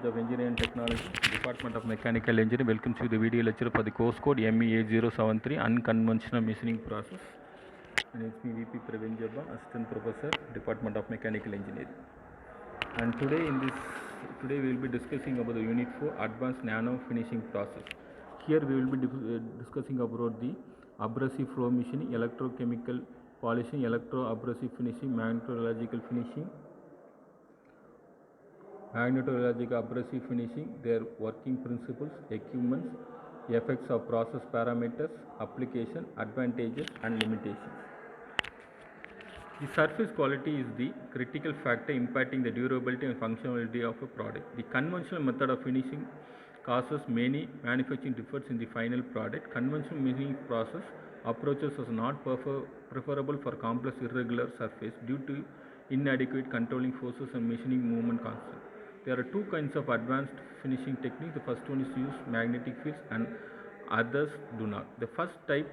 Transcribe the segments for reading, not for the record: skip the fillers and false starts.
College of Engineering and Technology, Department of Mechanical Engineering welcomes you to the video lecture for the course code ME8073 Unconventional Machining Process. And it's me VP Praveen Jabba, Assistant Professor, Department of Mechanical Engineering. And today we will be discussing about the Unit 4 Advanced Nano Finishing Process. Here we will be discussing about the abrasive flow machining, electrochemical polishing, electro-abrasive finishing, magnetological finishing, magnetological abrasive finishing, their working principles, equipments, effects of process parameters, application, advantages and limitations. The surface quality is the critical factor impacting the durability and functionality of a product. The conventional method of finishing causes many manufacturing defects in the final product. Conventional machining process approaches are not preferable for complex irregular surface due to inadequate controlling forces and machining movement constant. There are two kinds of advanced finishing techniques. The first one is use magnetic fields and others do not. The first type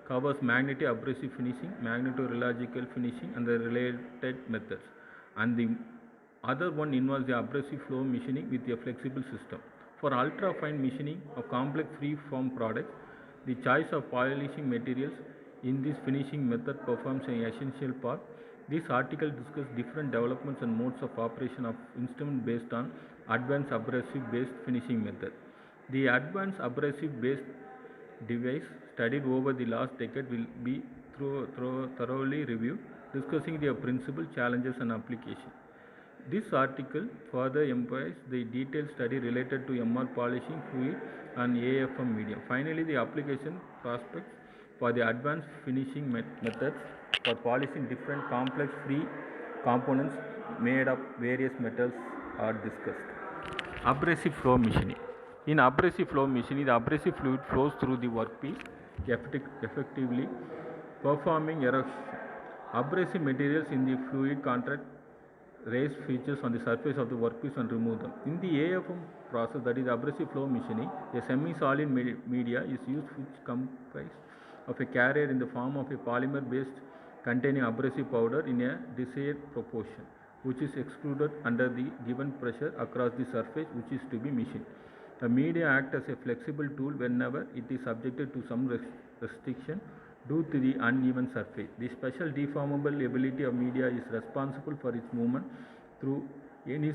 covers magnetic abrasive finishing, magnetorheological finishing and the related methods, and the other one involves the abrasive flow machining with a flexible system. For ultra fine machining of complex free form products, the choice of polishing materials in this finishing method performs an essential part. This article discusses different developments and modes of operation of instrument based on advanced abrasive based finishing method. The advanced abrasive based device studied over the last decade will be thoroughly reviewed, discussing their principal challenges and application. This article further emphasizes the detailed study related to MR polishing fluid and AFM medium. Finally, the application prospects for the advanced finishing methods for polishing different complex free components made of various metals are discussed. Abrasive flow machining. In abrasive flow machining, the abrasive fluid flows through the workpiece effectively performing erosion. Abrasive materials in the fluid contract raised features on the surface of the workpiece and remove them. In the AFM process, that is abrasive flow machining, a semi-solid media is used which comprises of a carrier in the form of a polymer based containing abrasive powder in a desired proportion, which is extruded under the given pressure across the surface which is to be machined. The media acts as a flexible tool whenever it is subjected to some restriction due to the uneven surface. The special deformable ability of media is responsible for its movement through any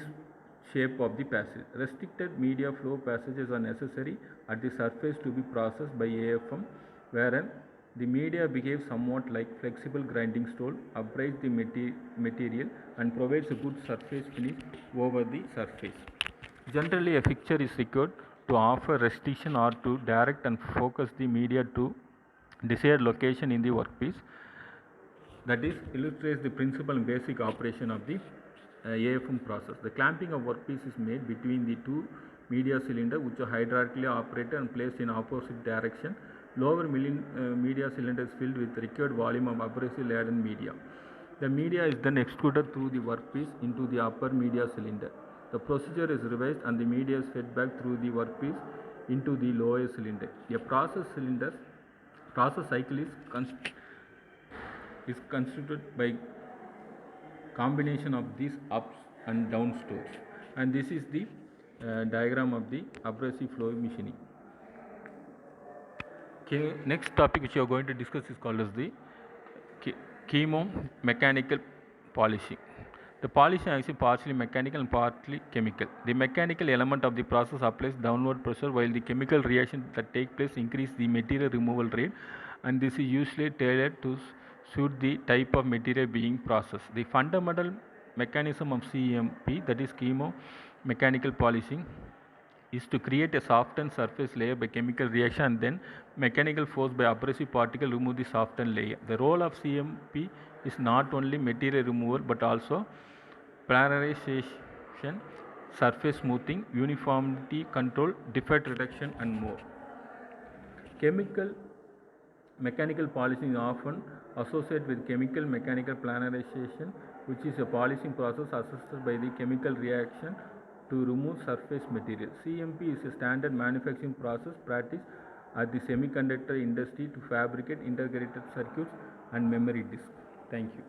shape of the passage. Restricted media flow passages are necessary at the surface to be processed by AFM, wherein the media behaves somewhat like flexible grinding stone, abrades the material and provides a good surface finish over the surface. Generally, a fixture is secured to offer restriction or to direct and focus the media to desired location in the workpiece. That is, illustrates the principle and basic operation of the AFM process. The clamping of workpiece is made between the two media cylinders which are hydraulically operated and placed in opposite direction. Lower media cylinder is filled with required volume of abrasive laden media. The media is then extruded through the workpiece into the upper media cylinder. The procedure is reversed and the media is fed back through the workpiece into the lower cylinder. A process cycle is constituted by combination of these ups and down strokes, and this is the diagram of the abrasive flow machining. Okay, next topic which we are going to discuss is called as the chemo-mechanical polishing. The polishing is partially mechanical and partly chemical. The mechanical element of the process applies downward pressure while the chemical reaction that takes place increases the material removal rate, and this is usually tailored to suit the type of material being processed. The fundamental mechanism of CMP, that is chemo-mechanical polishing, is to create a softened surface layer by chemical reaction and then mechanical force by abrasive particle remove the softened layer. The role of CMP is not only material removal but also planarization, surface smoothing, uniformity control, defect reduction and more. Mechanical polishing is often associated with chemical mechanical planarization, which is a polishing process assisted by the chemical reaction to remove surface material. CMP is a standard manufacturing process practiced at the semiconductor industry to fabricate integrated circuits and memory disks. Thank you.